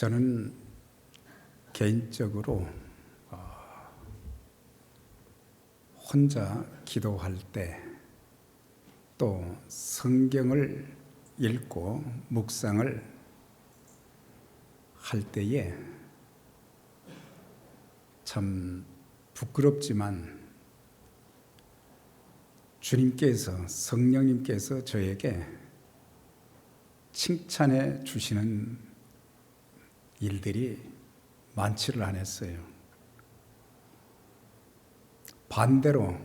저는 개인적으로 혼자 기도할 때, 또 성경을 읽고 묵상을 할 때에 참 부끄럽지만 주님께서, 성령님께서 저에게 칭찬해 주시는 일들이 많지를 않았어요. 반대로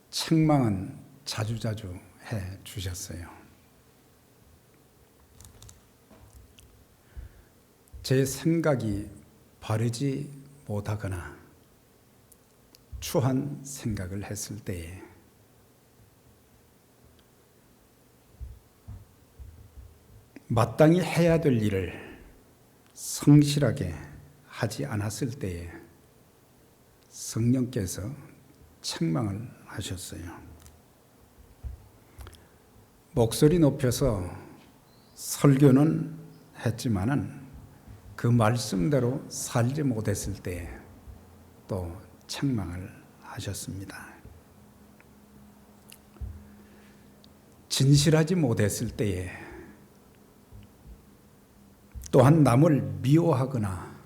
책망은 자주자주 해 주셨어요. 제 생각이 바르지 못하거나 추한 생각을 했을 때에 마땅히 해야 될 일을 성실하게 하지 않았을 때에 성령께서 책망을 하셨어요. 목소리 높여서 설교는 했지만은 그 말씀대로 살지 못했을 때에 또 책망을 하셨습니다. 진실하지 못했을 때에, 또한 남을 미워하거나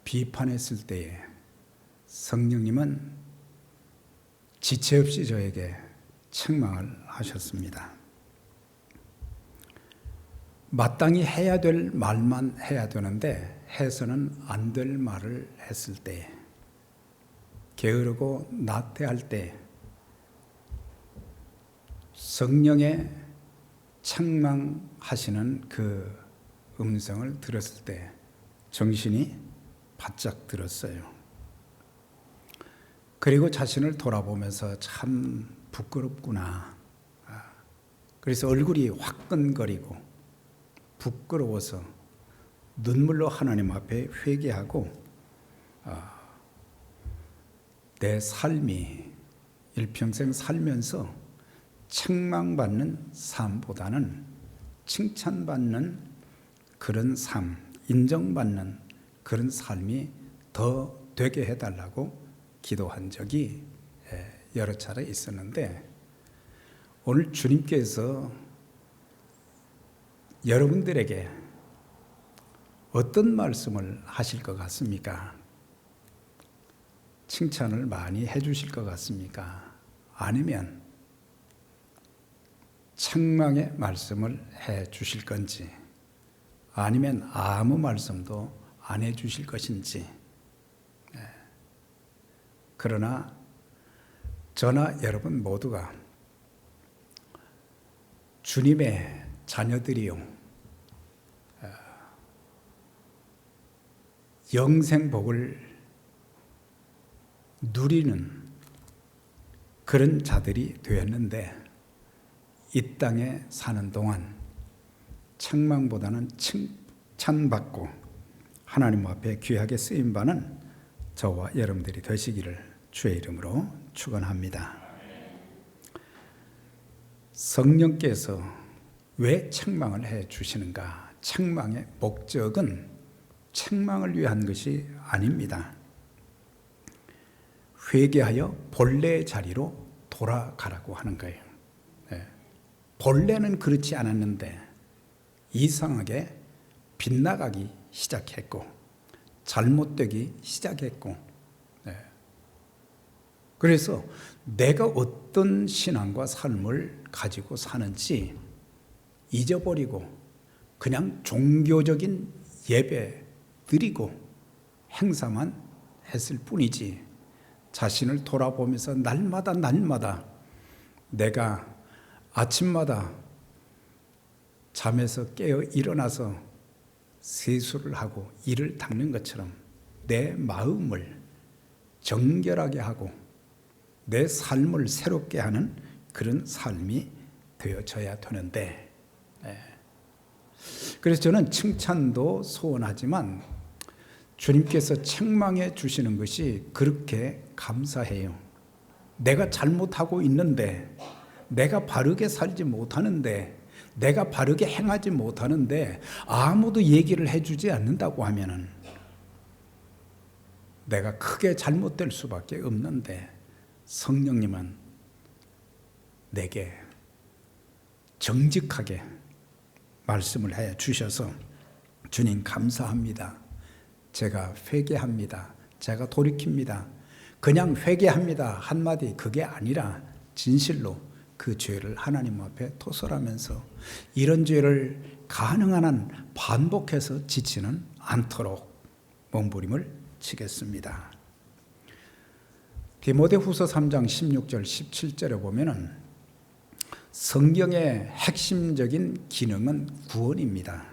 비판했을 때에 성령님은 지체 없이 저에게 책망을 하셨습니다. 마땅히 해야 될 말만 해야 되는데 해서는 안 될 말을 했을 때, 게으르고 나태할 때 성령의 책망하시는 그 음성을 들었을 때 정신이 바짝 들었어요. 그리고 자신을 돌아보면서 참 부끄럽구나. 그래서 얼굴이 화끈거리고 부끄러워서 눈물로 하나님 앞에 회개하고 내 삶이 일평생 살면서 책망받는 삶보다는 칭찬받는 그런 삶, 인정받는 그런 삶이 더 되게 해달라고 기도한 적이 여러 차례 있었는데, 오늘 주님께서 여러분들에게 어떤 말씀을 하실 것 같습니까? 칭찬을 많이 해주실 것 같습니까? 아니면 책망의 말씀을 해주실 건지, 아니면 아무 말씀도 안 해주실 것인지. 그러나 저나 여러분 모두가 주님의 자녀들이요, 영생복을 누리는 그런 자들이 되었는데, 이 땅에 사는 동안 책망보다는 칭찬받고 하나님 앞에 귀하게 쓰임받는 저와 여러분들이 되시기를 주의 이름으로 축원합니다. 성령께서 왜 책망을 해 주시는가? 책망의 목적은 책망을 위한 것이 아닙니다. 회개하여 본래의 자리로 돌아가라고 하는 거예요. 본래는 그렇지 않았는데 이상하게 빗나가기 시작했고 잘못되기 시작했고, 그래서 내가 어떤 신앙과 삶을 가지고 사는지 잊어버리고 그냥 종교적인 예배 드리고 행사만 했을 뿐이지, 자신을 돌아보면서 날마다 내가 아침마다 잠에서 깨어 일어나서 세수를 하고 이를 닦는 것처럼 내 마음을 정결하게 하고 내 삶을 새롭게 하는 그런 삶이 되어져야 되는데, 그래서 저는 칭찬도 소원하지만 주님께서 책망해 주시는 것이 그렇게 감사해요. 내가 잘못하고 있는데, 내가 바르게 살지 못하는데, 내가 바르게 행하지 못하는데 아무도 얘기를 해주지 않는다고 하면은 내가 크게 잘못될 수밖에 없는데, 성령님은 내게 정직하게 말씀을 해 주셔서 주님 감사합니다. 제가 회개합니다. 제가 돌이킵니다. 그냥 회개합니다 한마디 그게 아니라 진실로 그 죄를 하나님 앞에 토설하면서 이런 죄를 가능한 한 반복해서 지치는 않도록 몸부림을 치겠습니다. 디모데후서 3장 16절 17절에 보면은 성경의 핵심적인 기능은 구원입니다.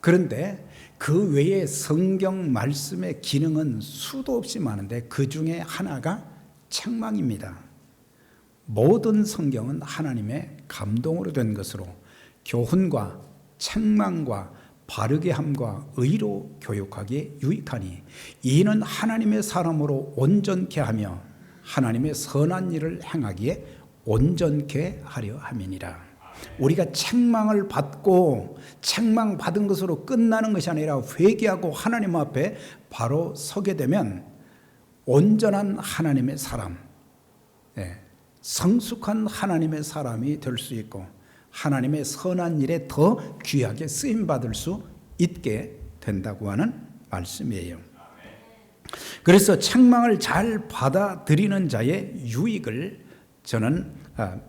그런데 그 외에 성경 말씀의 기능은 수도 없이 많은데 그 중에 하나가 책망입니다. 모든 성경은 하나님의 감동으로 된 것으로 교훈과 책망과 바르게 함과 의로 교육하기에 유익하니 이는 하나님의 사람으로 온전케 하며 하나님의 선한 일을 행하기에 온전케 하려 함이니라. 우리가 책망을 받고 책망받은 것으로 끝나는 것이 아니라 회개하고 하나님 앞에 바로 서게 되면 온전한 하나님의 사람, 성숙한 하나님의 사람이 될 수 있고 하나님의 선한 일에 더 귀하게 쓰임받을 수 있게 된다고 하는 말씀이에요. 그래서 책망을 잘 받아들이는 자의 유익을 저는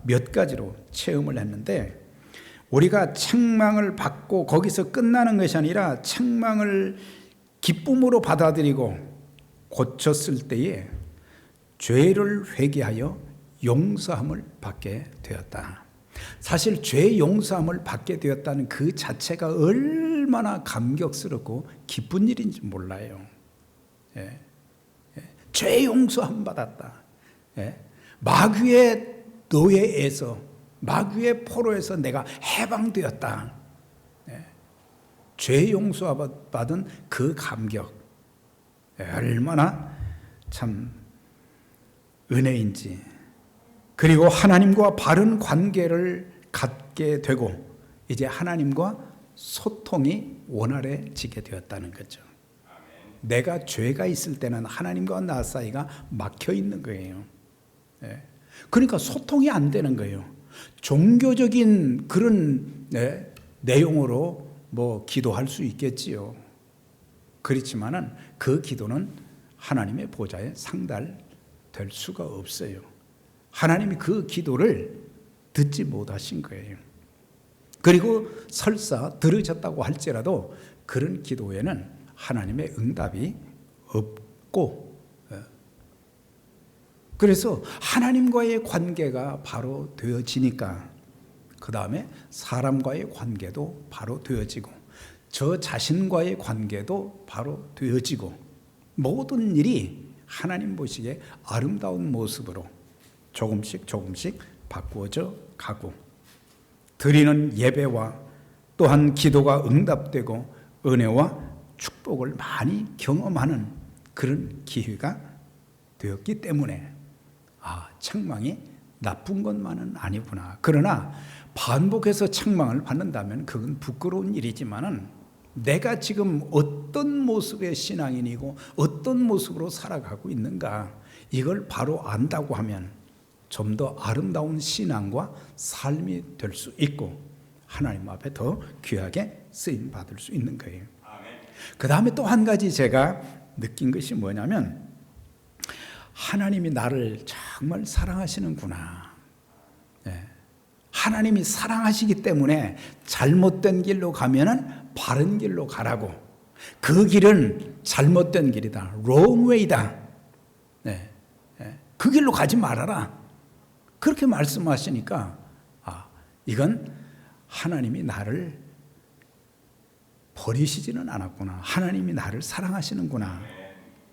몇 가지로 체험을 했는데, 우리가 책망을 받고 거기서 끝나는 것이 아니라 책망을 기쁨으로 받아들이고 고쳤을 때에 죄를 회개하여 용서함을 받게 되었다. 사실 죄 용서함을 받게 되었다는 그 자체가 얼마나 감격스럽고 기쁜 일인지 몰라요. 죄 용서함 받았다. 마귀의 노예에서, 마귀의 포로에서 내가 해방되었다. 죄 용서받은 그 감격, 얼마나 참 은혜인지. 그리고 하나님과 바른 관계를 갖게 되고 이제 하나님과 소통이 원활해지게 되었다는 거죠. 내가 죄가 있을 때는 하나님과 나 사이가 막혀 있는 거예요. 그러니까 소통이 안 되는 거예요. 종교적인 그런 내용으로 뭐 기도할 수 있겠지요. 그렇지만은 그 기도는 하나님의 보좌에 상달될 수가 없어요. 하나님이 그 기도를 듣지 못하신 거예요. 그리고 설사 들으셨다고 할지라도 그런 기도에는 하나님의 응답이 없고, 그래서 하나님과의 관계가 바로 되어지니까 그 다음에 사람과의 관계도 바로 되어지고 저 자신과의 관계도 바로 되어지고 모든 일이 하나님 보시기에 아름다운 모습으로 조금씩 바꾸어져 가고, 드리는 예배와 또한 기도가 응답되고 은혜와 축복을 많이 경험하는 그런 기회가 되었기 때문에 책망이 나쁜 것만은 아니구나. 그러나 반복해서 책망을 받는다면 그건 부끄러운 일이지만은 내가 지금 어떤 모습의 신앙인이고 어떤 모습으로 살아가고 있는가, 이걸 바로 안다고 하면 좀 더 아름다운 신앙과 삶이 될 수 있고 하나님 앞에 더 귀하게 쓰임 받을 수 있는 거예요. 그 다음에 또 한 가지 제가 느낀 것이 뭐냐면, 하나님이 나를 정말 사랑하시는구나. 하나님이 사랑하시기 때문에 잘못된 길로 가면은 바른 길로 가라고. 그 길은 잘못된 길이다. wrong way다. 그 길로 가지 말아라. 그렇게 말씀하시니까 이건 하나님이 나를 버리시지는 않았구나. 하나님이 나를 사랑하시는구나.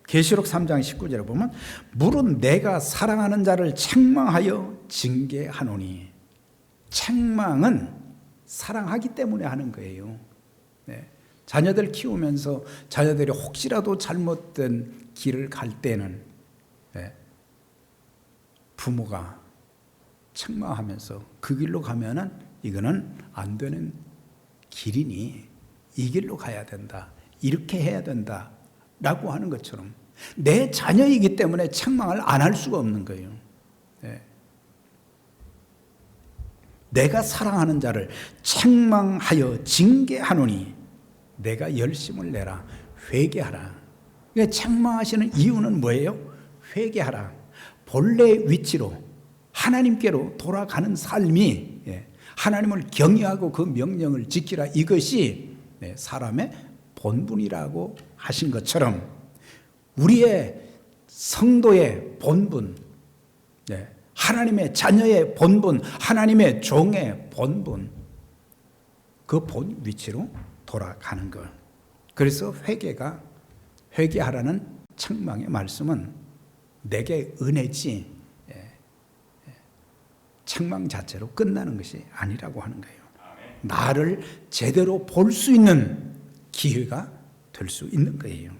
계시록 3장 19절에 보면 물은 내가 사랑하는 자를 책망하여 징계하노니. 책망은 사랑하기 때문에 하는 거예요. 자녀들 키우면서 자녀들이 혹시라도 잘못된 길을 갈 때는 부모가 책망하면서 그 길로 가면은 이거는 안 되는 길이니 이 길로 가야 된다, 이렇게 해야 된다 라고 하는 것처럼 내 자녀이기 때문에 책망을 안 할 수가 없는 거예요. 네. 내가 사랑하는 자를 책망하여 징계하노니 내가 열심을 내라, 회개하라. 그러니까 책망하시는 이유는 뭐예요? 회개하라. 본래의 위치로 하나님께로 돌아가는 삶이, 하나님을 경외하고 그 명령을 지키라, 이것이 사람의 본분이라고 하신 것처럼 우리의 성도의 본분, 하나님의 자녀의 본분, 하나님의 종의 본분, 그 본 위치로 돌아가는 것. 그래서 회개하라는 책망의 말씀은 내게 은혜지 책망 자체로 끝나는 것이 아니라고 하는 거예요. 나를 제대로 볼 수 있는 기회가 될 수 있는 거예요.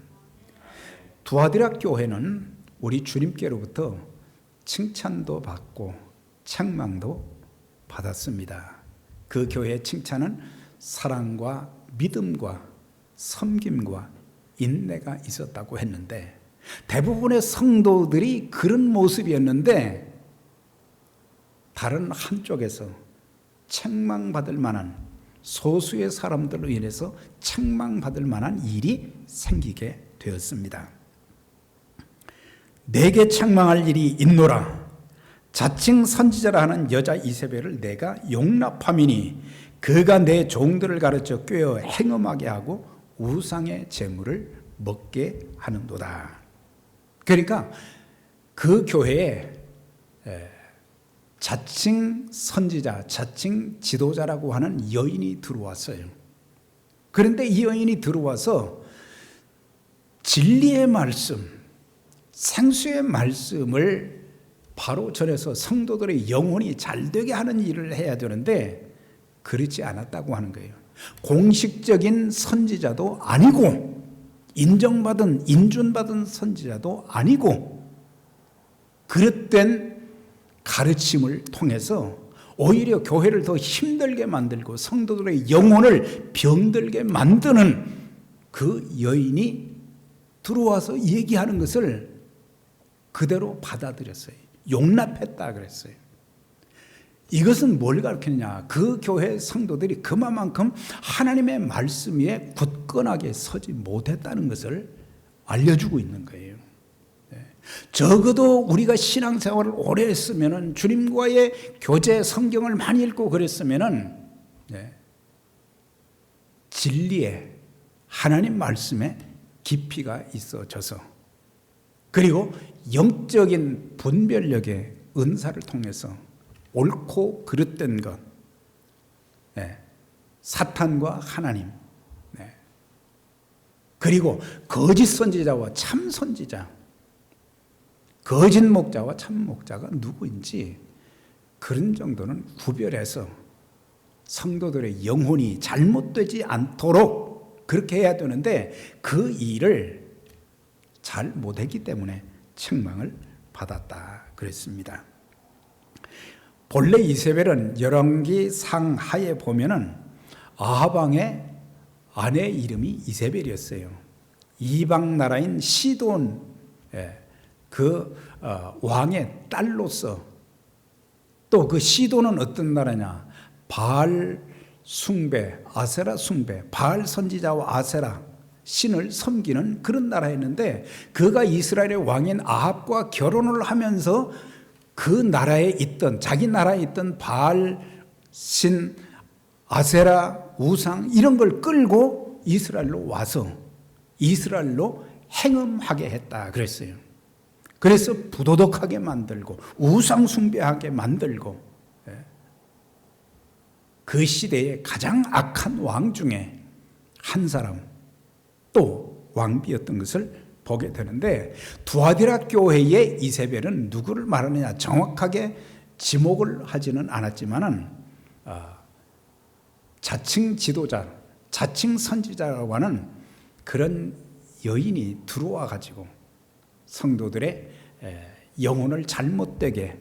두아디라 교회는 우리 주님께로부터 칭찬도 받고 책망도 받았습니다. 그 교회의 칭찬은 사랑과 믿음과 섬김과 인내가 있었다고 했는데, 대부분의 성도들이 그런 모습이었는데 다른 한쪽에서 책망받을 만한, 소수의 사람들로 인해서 책망받을 만한 일이 생기게 되었습니다. 내게 책망할 일이 있노라. 자칭 선지자라 하는 여자 이세벨을 내가 용납함이니 그가 내 종들을 가르쳐 꾀어 행음하게 하고 우상의 재물을 먹게 하는도다. 그러니까 그 교회에 자칭 선지자, 자칭 지도자라고 하는 여인이 들어왔어요. 그런데 이 여인이 들어와서 진리의 말씀, 생수의 말씀을 바로 전해서 성도들의 영혼이 잘되게 하는 일을 해야 되는데 그렇지 않았다고 하는 거예요. 공식적인 선지자도 아니고 인정받은, 인준받은 선지자도 아니고 그릇된 가르침을 통해서 오히려 교회를 더 힘들게 만들고 성도들의 영혼을 병들게 만드는 그 여인이 들어와서 얘기하는 것을 그대로 받아들였어요. 용납했다 그랬어요. 이것은 뭘 가르치느냐? 그 교회 성도들이 그만큼 하나님의 말씀 위에 굳건하게 서지 못했다는 것을 알려주고 있는 거예요. 적어도 우리가 신앙생활을 오래 했으면, 주님과의 교제 성경을 많이 읽고 그랬으면 진리에, 하나님 말씀에 깊이가 있어져서, 그리고 영적인 분별력의 은사를 통해서 옳고 그릇된 것, 사탄과 하나님, 그리고 거짓 선지자와 참 선지자, 거짓 목자와 참 목자가 누구인지 그런 정도는 구별해서 성도들의 영혼이 잘못되지 않도록 그렇게 해야 되는데 그 일을 잘 못했기 때문에 책망을 받았다 그랬습니다. 본래 이세벨은 열왕기 상하에 보면은 아합 왕의 아내 이름이 이세벨이었어요. 이방 나라인 시돈 그 왕의 딸로서, 또 그 시돈은 어떤 나라냐? 바알 숭배, 아세라 숭배, 바알 선지자와 아세라 신을 섬기는 그런 나라였는데, 그가 이스라엘의 왕인 아합과 결혼을 하면서 그 나라에 있던, 자기 나라에 있던 바알 신, 아세라 우상 이런 걸 끌고 이스라엘로 와서 이스라엘로 행음하게 했다 그랬어요. 그래서 부도덕하게 만들고 우상 숭배하게 만들고, 그 시대의 가장 악한 왕 중에 한 사람, 또 왕비였던 것을 보게 되는데, 두아디라 교회의 이세벨은 누구를 말하느냐 정확하게 지목을 하지는 않았지만은 자칭 지도자, 자칭 선지자라고 하는 그런 여인이 들어와 가지고 성도들의 영혼을 잘못되게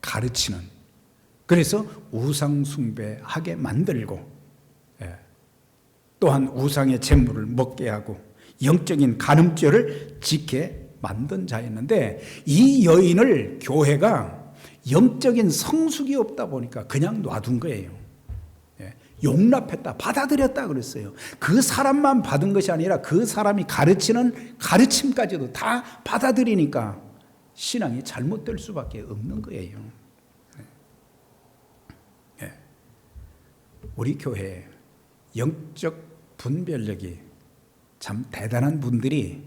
가르치는, 그래서 우상 숭배하게 만들고, 또한 우상의 재물을 먹게 하고 영적인 간음죄를 짓게 만든 자였는데, 이 여인을 교회가 영적인 성숙이 없다 보니까 그냥 놔둔 거예요. 용납했다, 받아들였다 그랬어요. 그 사람만 받은 것이 아니라 그 사람이 가르치는 가르침까지도 다 받아들이니까 신앙이 잘못될 수밖에 없는 거예요. 우리 교회에 영적 분별력이 참 대단한 분들이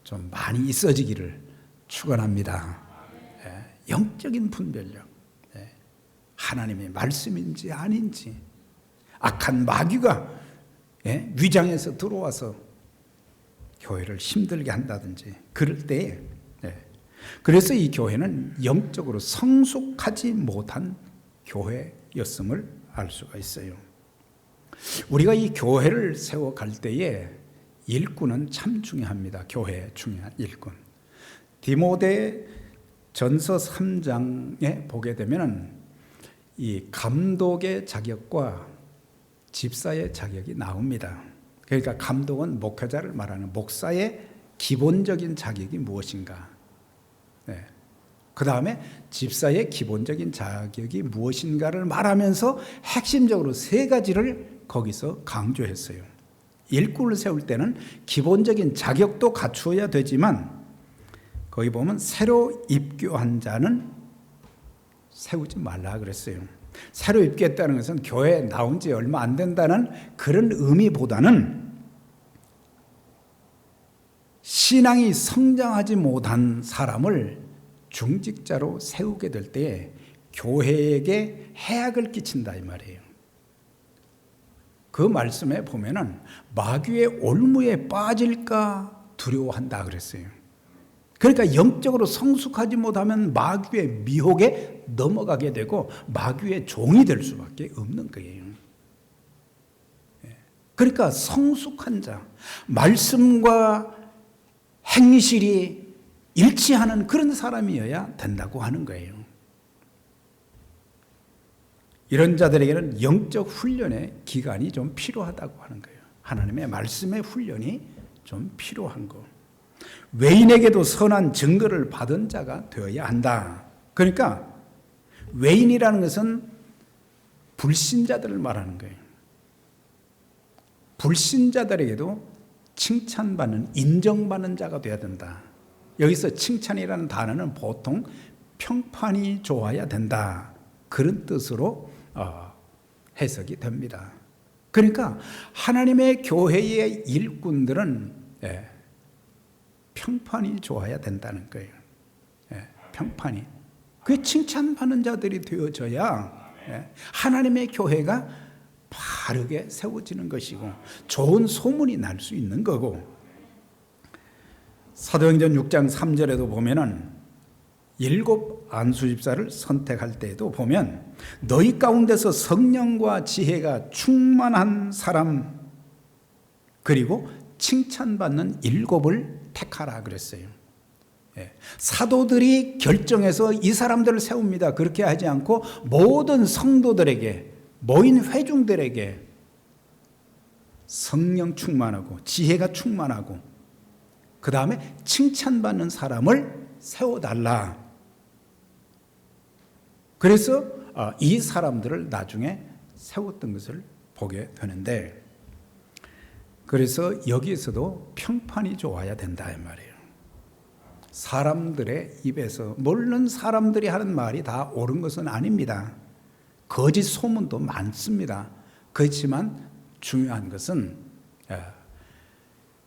좀 많이 있어지기를 축원합니다. 영적인 분별력, 하나님의 말씀인지 아닌지, 악한 마귀가 위장해서 들어와서 교회를 힘들게 한다든지 그럴 때에, 그래서 이 교회는 영적으로 성숙하지 못한 교회였음을 알 수가 있어요. 우리가 이 교회를 세워갈 때에 일꾼은 참 중요합니다. 교회에 중요한 일꾼. 디모데 전서 3장에 보게 되면 이 감독의 자격과 집사의 자격이 나옵니다. 그러니까 감독은 목회자를 말하는 목사의 기본적인 자격이 무엇인가, 그 다음에 집사의 기본적인 자격이 무엇인가를 말하면서 핵심적으로 세 가지를 거기서 강조했어요. 일꾼을 세울 때는 기본적인 자격도 갖추어야 되지만, 거기 보면 새로 입교한 자는 세우지 말라 그랬어요. 새로 입교했다는 것은 교회에 나온 지 얼마 안 된다는 그런 의미보다는 신앙이 성장하지 못한 사람을 중직자로 세우게 될 때 교회에게 해악을 끼친다 이 말이에요. 그 말씀에 보면은 마귀의 올무에 빠질까 두려워한다 그랬어요. 그러니까 영적으로 성숙하지 못하면 마귀의 미혹에 넘어가게 되고 마귀의 종이 될 수밖에 없는 거예요. 그러니까 성숙한 자, 말씀과 행실이 일치하는 그런 사람이어야 된다고 하는 거예요. 이런 자들에게는 영적 훈련의 기간이 좀 필요하다고 하는 거예요. 하나님의 말씀의 훈련이 좀 필요한 거. 외인에게도 선한 증거를 받은 자가 되어야 한다. 그러니까 외인이라는 것은 불신자들을 말하는 거예요. 불신자들에게도 칭찬받는, 인정받는 자가 되어야 된다. 여기서 칭찬이라는 단어는 보통 평판이 좋아야 된다, 그런 뜻으로 해석이 됩니다. 그러니까 하나님의 교회의 일꾼들은 평판이 좋아야 된다는 거예요. 평판이. 그게 칭찬받는 자들이 되어져야 하나님의 교회가 바르게 세워지는 것이고 좋은 소문이 날 수 있는 거고, 사도행전 6장 3절에도 보면은 7 안수집사를 선택할 때에도 보면 너희 가운데서 성령과 지혜가 충만한 사람, 그리고 칭찬받는 7을 택하라 그랬어요. 사도들이 결정해서 이 사람들을 세웁니다. 그렇게 하지 않고 모든 성도들에게, 모인 회중들에게 성령 충만하고 지혜가 충만하고 그 다음에 칭찬받는 사람을 세워달라. 그래서 이 사람들을 나중에 세웠던 것을 보게 되는데, 그래서 여기에서도 평판이 좋아야 된다 이 말이에요. 사람들의 입에서, 물론 사람들이 하는 말이 다 옳은 것은 아닙니다. 거짓 소문도 많습니다. 그렇지만 중요한 것은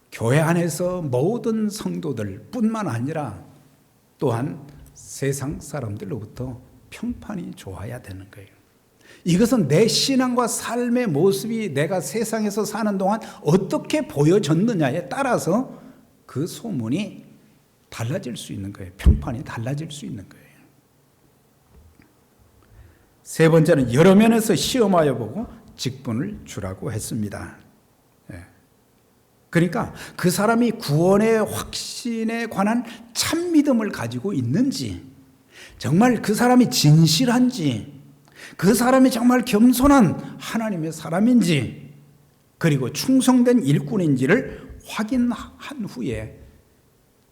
교회 안에서 모든 성도들 뿐만 아니라 또한 세상 사람들로부터 평판이 좋아야 되는 거예요. 이것은 내 신앙과 삶의 모습이 내가 세상에서 사는 동안 어떻게 보여졌느냐에 따라서 그 소문이 달라질 수 있는 거예요. 평판이 달라질 수 있는 거예요. 세 번째는 여러 면에서 시험하여 보고 직분을 주라고 했습니다. 그러니까 그 사람이 구원의 확신에 관한 참 믿음을 가지고 있는지, 정말 그 사람이 진실한지, 그 사람이 정말 겸손한 하나님의 사람인지 그리고 충성된 일꾼인지를 확인한 후에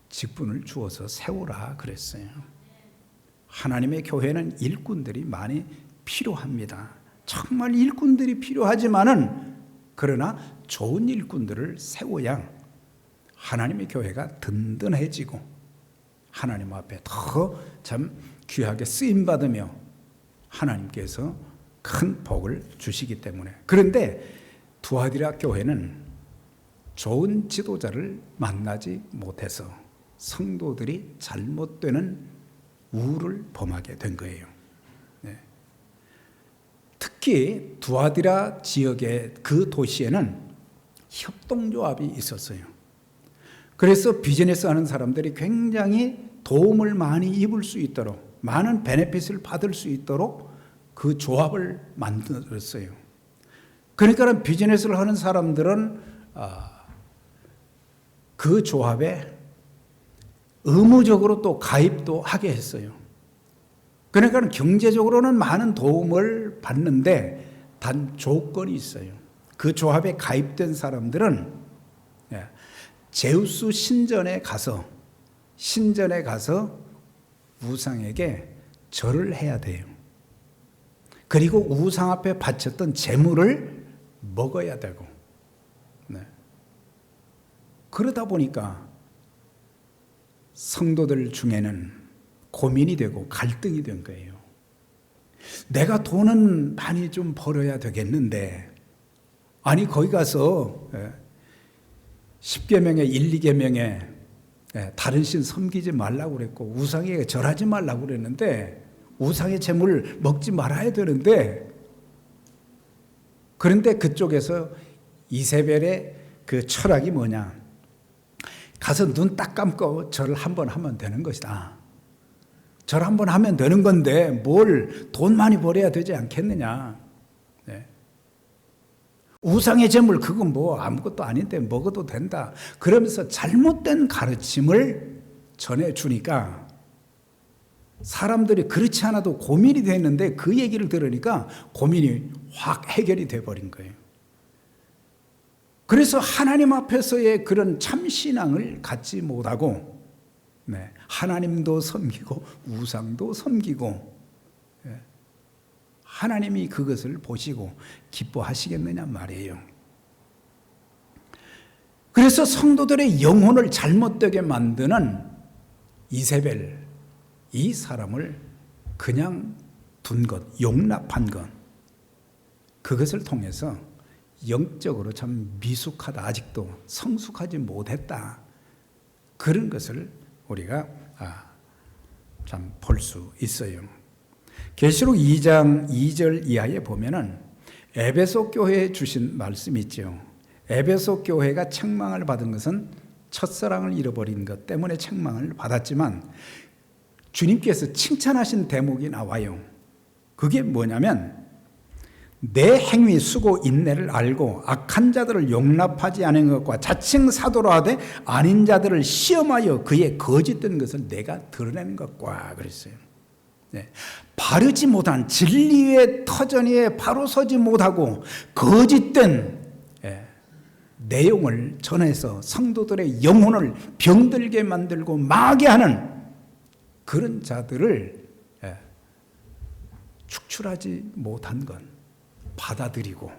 직분을 주어서 세우라 그랬어요. 하나님의 교회는 일꾼들이 많이 필요합니다. 정말 일꾼들이 필요하지만은 그러나 좋은 일꾼들을 세워야 하나님의 교회가 든든해지고 하나님 앞에 더 참 귀하게 쓰임 받으며 하나님께서 큰 복을 주시기 때문에. 그런데 두아디라 교회는 좋은 지도자를 만나지 못해서 성도들이 잘못되는 우를 범하게 된 거예요. 네. 특히 두아디라 지역의 그 도시에는 협동조합이 있었어요. 그래서 비즈니스 하는 사람들이 굉장히 도움을 많이 입을 수 있도록 많은 베네핏을 받을 수 있도록 그 조합을 만들었어요. 그러니까 비즈니스를 하는 사람들은 그 조합에 의무적으로 또 가입도 하게 했어요. 그러니까 경제적으로는 많은 도움을 받는데 단 조건이 있어요. 그 조합에 가입된 사람들은 제우스 신전에 가서 우상에게 절을 해야 돼요. 그리고 우상 앞에 바쳤던 제물을 먹어야 되고, 그러다 보니까 성도들 중에는 고민이 되고 갈등이 된 거예요. 내가 돈은 많이 좀 벌어야 되겠는데, 아니 거기 가서 10계명에 1, 2계명에 다른 신 섬기지 말라고 그랬고 우상에게 절하지 말라고 그랬는데 우상의 재물을 먹지 말아야 되는데, 그런데 그쪽에서 이세벨의 그 철학이 뭐냐, 가서 눈 딱 감고 절을 한번 하면 되는 것이다. 절 한번 하면 되는 건데 뭘 돈 많이 벌어야 되지 않겠느냐. 우상의 제물 그건 뭐 아무것도 아닌데 먹어도 된다. 그러면서 잘못된 가르침을 전해주니까 사람들이 그렇지 않아도 고민이 됐는데 그 얘기를 들으니까 고민이 확 해결이 돼버린 거예요. 그래서 하나님 앞에서의 그런 참신앙을 갖지 못하고 하나님도 섬기고 우상도 섬기고, 하나님이 그것을 보시고 기뻐하시겠느냐 말이에요. 그래서 성도들의 영혼을 잘못되게 만드는 이세벨, 이 사람을 그냥 둔 것, 용납한 것, 그것을 통해서 영적으로 참 미숙하다, 아직도 성숙하지 못했다, 그런 것을 우리가 참 볼 수 있어요. 계시록 2장 2절 이하에 보면은 에베소 교회에 주신 말씀이 있죠. 에베소 교회가 책망을 받은 것은 첫사랑을 잃어버린 것 때문에 책망을 받았지만 주님께서 칭찬하신 대목이 나와요. 그게 뭐냐면 내 행위 수고 인내를 알고 악한 자들을 용납하지 않은 것과 자칭 사도로 하되 아닌 자들을 시험하여 그의 거짓된 것을 내가 드러내는 것과 그랬어요. 바르지 못한 진리의 터전 위에 바로 서지 못하고 거짓된 내용을 전해서 성도들의 영혼을 병들게 만들고 마게 하는 그런 자들을 축출하지 못한 건 받아들이고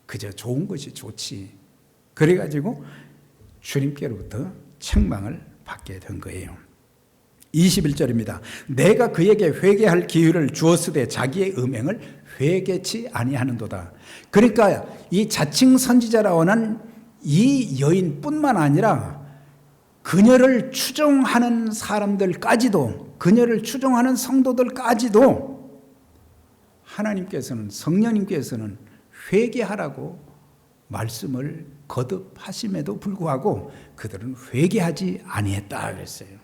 그저 좋은 것이 좋지, 그래가지고 주님께로부터 책망을 받게 된 거예요. 21절입니다. 내가 그에게 회개할 기회를 주었으되 자기의 음행을 회개치 아니하는도다. 그러니까 이 자칭 선지자라고 하는 이 여인뿐만 아니라 그녀를 추종하는 사람들까지도, 그녀를 추종하는 성도들까지도 하나님께서는, 성령님께서는 회개하라고 말씀을 거듭하심에도 불구하고 그들은 회개하지 아니했다 그랬어요.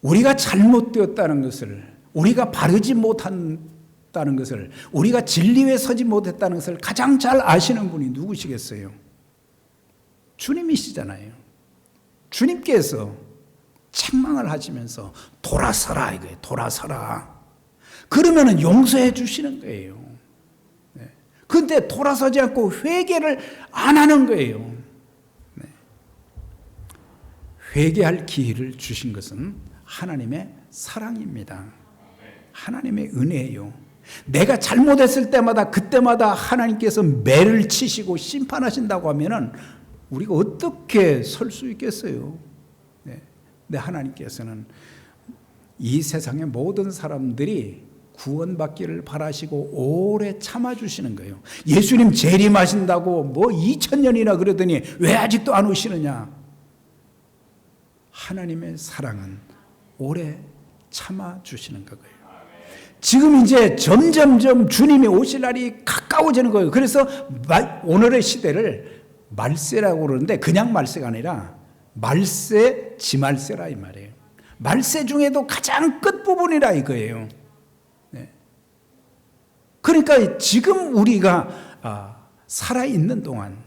우리가 잘못되었다는 것을, 우리가 바르지 못한다는 것을, 우리가 진리에 서지 못했다는 것을 가장 잘 아시는 분이 누구시겠어요? 주님이시잖아요. 주님께서 책망을 하시면서 돌아서라 이거예요. 돌아서라. 그러면은 용서해 주시는 거예요. 그런데 돌아서지 않고 회개를 안 하는 거예요. 회개할 기회를 주신 것은 하나님의 사랑입니다. 하나님의 은혜예요. 내가 잘못했을 때마다 그때마다 하나님께서 매를 치시고 심판하신다고 하면은 우리가 어떻게 설 수 있겠어요? 근데 하나님께서는 이 세상의 모든 사람들이 구원받기를 바라시고 오래 참아주시는 거예요. 예수님 재림하신다고 뭐 2000년이나 그러더니 왜 아직도 안 오시느냐? 하나님의 사랑은 오래 참아주시는 거예요. 지금 이제 점점점 주님이 오실 날이 가까워지는 거예요. 그래서 오늘의 시대를 말세라고 그러는데 그냥 말세가 아니라 말세, 지말세라 이 말이에요. 말세 중에도 가장 끝부분이라 이거예요. 그러니까 지금 우리가 살아있는 동안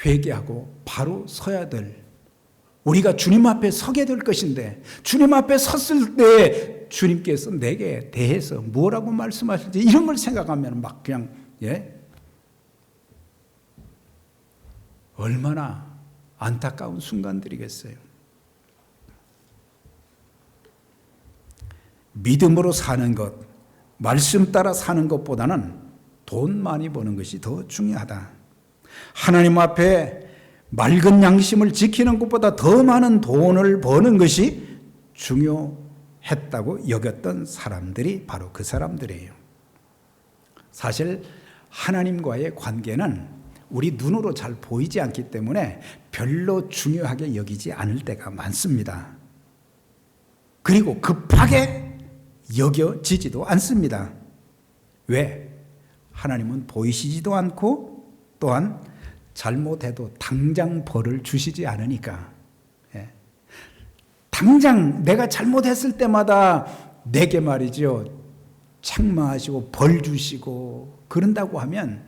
회개하고 바로 서야 될, 우리가 주님 앞에 서게 될 것인데, 주님 앞에 섰을 때 주님께서 내게 대해서 뭐라고 말씀하실지 이런 걸 생각하면 막 그냥 얼마나 안타까운 순간들이겠어요. 믿음으로 사는 것, 말씀 따라 사는 것보다는 돈 많이 버는 것이 더 중요하다. 하나님 앞에 맑은 양심을 지키는 것보다 더 많은 돈을 버는 것이 중요했다고 여겼던 사람들이 바로 그 사람들이에요. 사실 하나님과의 관계는 우리 눈으로 잘 보이지 않기 때문에 별로 중요하게 여기지 않을 때가 많습니다. 그리고 급하게 여겨지지도 않습니다. 왜? 하나님은 보이시지도 않고 또한 잘못해도 당장 벌을 주시지 않으니까. 당장 내가 잘못했을 때마다 내게 말이죠, 책망하시고 벌 주시고 그런다고 하면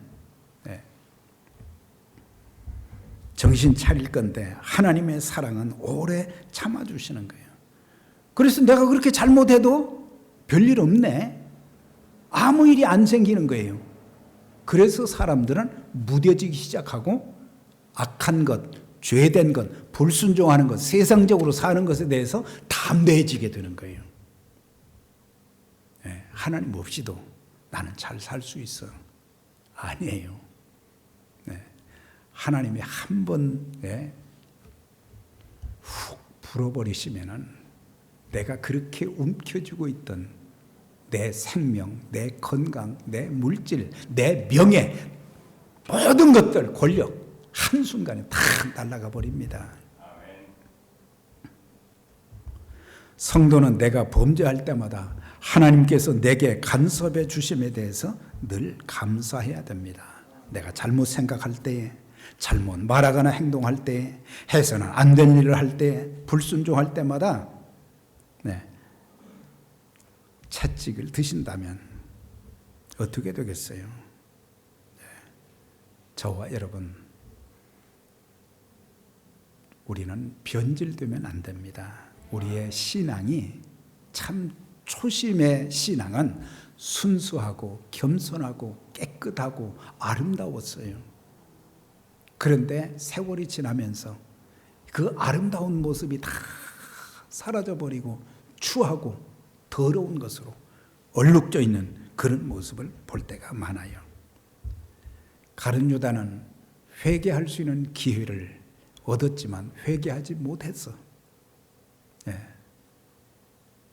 정신 차릴 건데, 하나님의 사랑은 오래 참아주시는 거예요. 그래서 내가 그렇게 잘못해도 별일 없네, 아무 일이 안 생기는 거예요. 그래서 사람들은 무뎌지기 시작하고 악한 것, 죄된 것, 불순종하는 것, 세상적으로 사는 것에 대해서 담대해지게 되는 거예요. 하나님 없이도 나는 잘 살 수 있어. 아니에요. 하나님이 한번 훅 불어버리시면은 내가 그렇게 움켜쥐고 있던 내 생명, 내 건강, 내 물질, 내 명예, 모든 것들, 권력 한순간에 다 날아가 버립니다. 성도는 내가 범죄할 때마다 하나님께서 내게 간섭해 주심에 대해서 늘 감사해야 됩니다. 내가 잘못 생각할 때에, 잘못 말하거나 행동할 때, 해서는 안 될 일을 할 때, 불순종할 때마다 채찍을 드신다면 어떻게 되겠어요? 저와 여러분, 우리는 변질되면 안 됩니다. 우리의 신앙이, 참 초심의 신앙은 순수하고 겸손하고 깨끗하고 아름다웠어요. 그런데 세월이 지나면서 그 아름다운 모습이 다 사라져버리고 추하고 더러운 것으로 얼룩져 있는 그런 모습을 볼 때가 많아요. 가룟 유다는 회개할 수 있는 기회를 얻었지만 회개하지 못했어.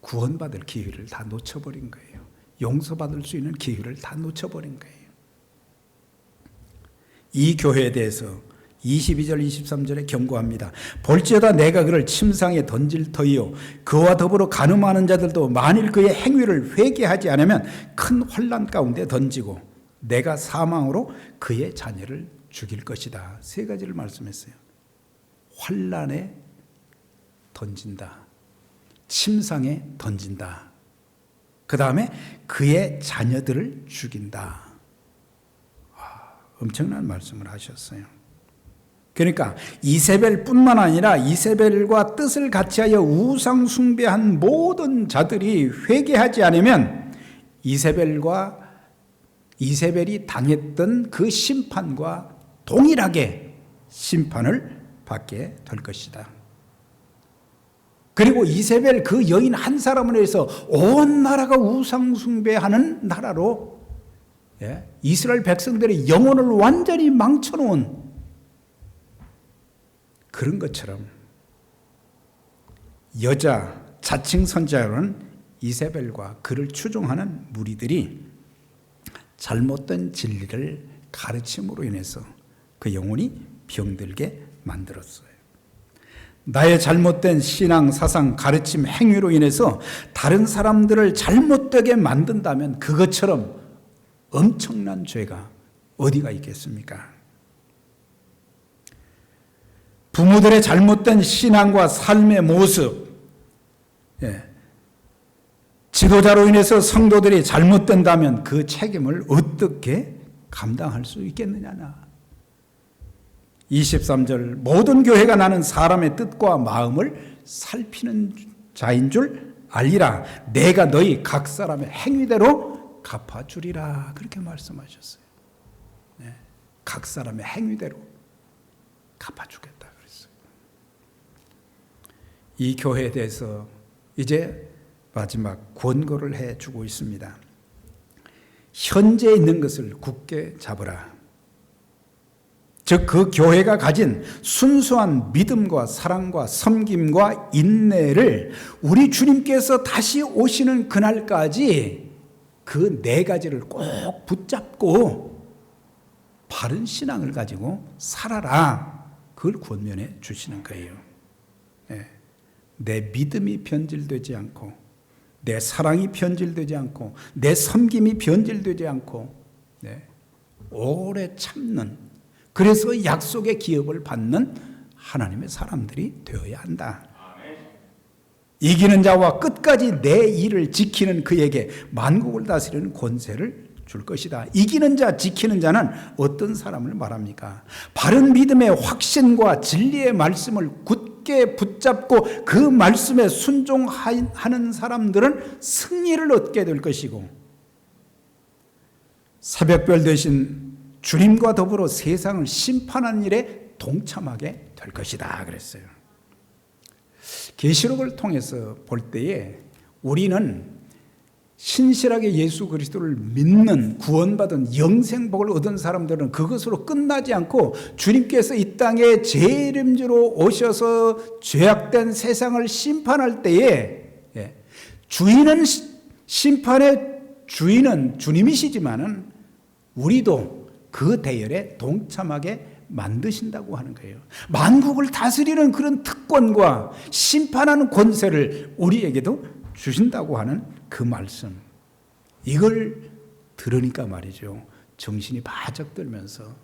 구원받을 기회를 다 놓쳐버린 거예요. 용서받을 수 있는 기회를 다 놓쳐버린 거예요. 이 교회에 대해서 22절 23절에 경고합니다. 볼지어다 내가 그를 침상에 던질 터이요 그와 더불어 간음하는 자들도 만일 그의 행위를 회개하지 않으면 큰 환난 가운데 던지고 내가 사망으로 그의 자녀를 죽일 것이다. 세 가지를 말씀했어요. 환난에 던진다, 침상에 던진다, 그 다음에 그의 자녀들을 죽인다. 엄청난 말씀을 하셨어요. 그러니까 이세벨뿐만 아니라 이세벨과 뜻을 같이하여 우상 숭배한 모든 자들이 회개하지 않으면 이세벨이 당했던 그 심판과 동일하게 심판을 받게 될 것이다. 그리고 이세벨 그 여인 한 사람을 위해서 온 나라가 우상 숭배하는 나라로 이스라엘 백성들의 영혼을 완전히 망쳐놓은 그런 것처럼 여자 자칭 선지자로는 이세벨과 그를 추종하는 무리들이 잘못된 진리를 가르침으로 인해서 그 영혼이 병들게 만들었어요. 나의 잘못된 신앙, 사상, 가르침, 행위로 인해서 다른 사람들을 잘못되게 만든다면 그것처럼 엄청난 죄가 어디가 있겠습니까? 부모들의 잘못된 신앙과 삶의 모습, 지도자로 인해서 성도들이 잘못된다면 그 책임을 어떻게 감당할 수 있겠느냐. 23절 모든 교회가 나는 사람의 뜻과 마음을 살피는 자인 줄 알리라. 내가 너희 각 사람의 행위대로 갚아주리라. 그렇게 말씀하셨어요. 각 사람의 행위대로 갚아주겠다 그랬어요. 이 교회에 대해서 이제 마지막 권고를 해주고 있습니다. 현재 있는 것을 굳게 잡으라. 즉 그 교회가 가진 순수한 믿음과 사랑과 섬김과 인내를 우리 주님께서 다시 오시는 그날까지 그 네 가지를 꼭 붙잡고 바른 신앙을 가지고 살아라. 그걸 권면해 주시는 거예요. 내 믿음이 변질되지 않고 내 사랑이 변질되지 않고 내 섬김이 변질되지 않고 오래 참는, 그래서 약속의 기업을 받는 하나님의 사람들이 되어야 한다. 이기는 자와 끝까지 내 일을 지키는 그에게 만국을 다스리는 권세를 줄 것이다. 이기는 자, 지키는 자는 어떤 사람을 말합니까? 바른 믿음의 확신과 진리의 말씀을 굳게 붙잡고 그 말씀에 순종하는 사람들은 승리를 얻게 될 것이고, 새벽별 되신 주님과 더불어 세상을 심판하는 일에 동참하게 될 것이다 그랬어요. 계시록을 통해서 볼 때에 우리는 신실하게 예수 그리스도를 믿는 구원받은 영생복을 얻은 사람들은 그것으로 끝나지 않고 주님께서 이 땅에 제 이름으로 오셔서 죄악된 세상을 심판할 때에 주인은, 심판의 주인은 주님이시지만은 우리도 그 대열에 동참하게 만드신다고 하는 거예요. 만국을 다스리는 그런 특권과 심판하는 권세를 우리에게도 주신다고 하는 그 말씀. 이걸 들으니까 말이죠, 정신이 바짝 들면서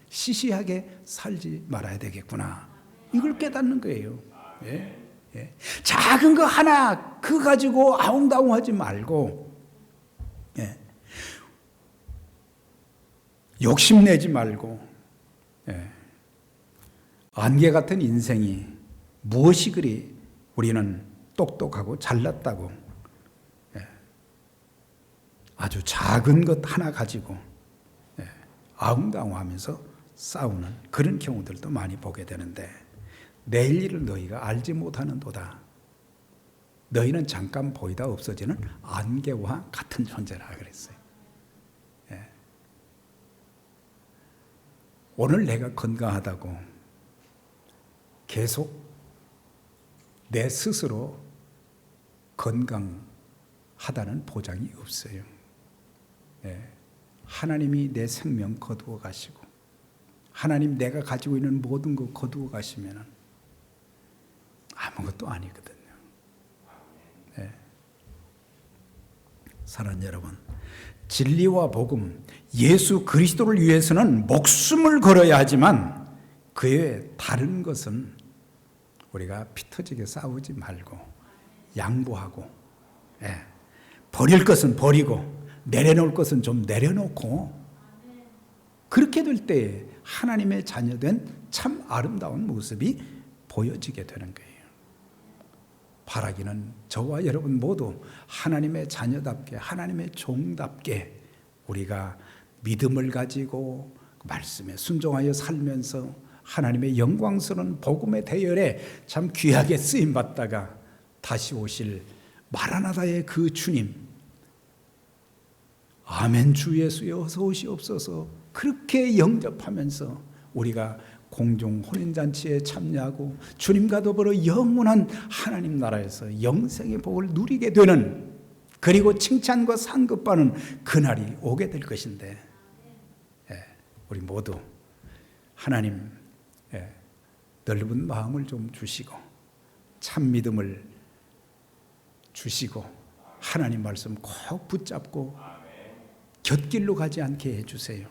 시시하게 살지 말아야 되겠구나. 이걸 깨닫는 거예요. 작은 거 하나 그거 가지고 아웅다웅하지 말고, 욕심내지 말고, 안개 같은 인생이 무엇이 그리 우리는 똑똑하고 잘났다고 아주 작은 것 하나 가지고 아웅다웅하면서 싸우는 그런 경우들도 많이 보게 되는데, 내일 일을 너희가 알지 못하는도다. 너희는 잠깐 보이다 없어지는 안개와 같은 존재라 그랬어요. 오늘 내가 건강하다고 계속 내 스스로 건강하다는 보장이 없어요. 하나님이 내 생명 거두어 가시고, 하나님 내가 가지고 있는 모든 거 거두어 가시면 아무것도 아니거든요. 사랑하는 여러분, 진리와 복음, 예수 그리스도를 위해서는 목숨을 걸어야 하지만 그 외에 다른 것은 우리가 피 터지게 싸우지 말고 양보하고, 버릴 것은 버리고 내려놓을 것은 좀 내려놓고 그렇게 될 때 하나님의 자녀된 참 아름다운 모습이 보여지게 되는 거예요. 바라기는 저와 여러분 모두 하나님의 자녀답게, 하나님의 종답게 우리가 믿음을 가지고 말씀에 순종하여 살면서 하나님의 영광스러운 복음의 대열에 참 귀하게 쓰임받다가 다시 오실 마라나다의 그 주님, 아멘 주 예수여 어서 오시옵소서, 그렇게 영접하면서 우리가 공중 혼인잔치에 참여하고 주님과 더불어 영원한 하나님 나라에서 영생의 복을 누리게 되는, 그리고 칭찬과 상급받는 그날이 오게 될 것인데, 우리 모두 하나님 넓은 마음을 좀 주시고 참 믿음을 주시고 하나님 말씀 꼭 붙잡고 곁길로 가지 않게 해주세요.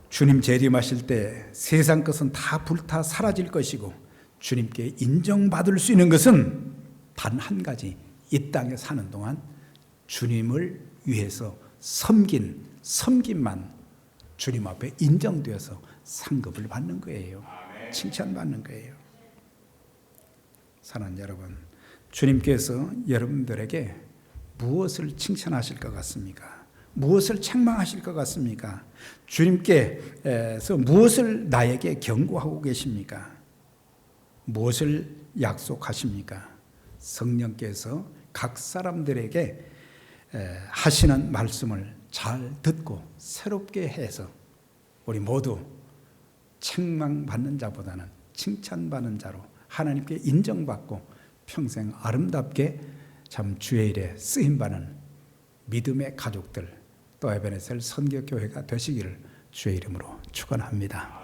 주님 재림하실 때 세상 것은 다 불타 사라질 것이고 주님께 인정받을 수 있는 것은 단 한 가지, 이 땅에 사는 동안 주님을 위해서 섬김만 주님 앞에 인정되어서 상급을 받는 거예요. 칭찬받는 거예요. 사랑하는 여러분, 주님께서 여러분들에게 무엇을 칭찬하실 것 같습니까? 무엇을 책망하실 것 같습니까? 주님께서 무엇을 나에게 경고하고 계십니까? 무엇을 약속하십니까? 성령께서 각 사람들에게 하시는 말씀을 잘 듣고 새롭게 해서 우리 모두 책망받는 자보다는 칭찬받는 자로 하나님께 인정받고 평생 아름답게 참 주의 일에 쓰임받는 믿음의 가족들, 또 에베네셀 선교교회가 되시기를 주의 이름으로 축원합니다.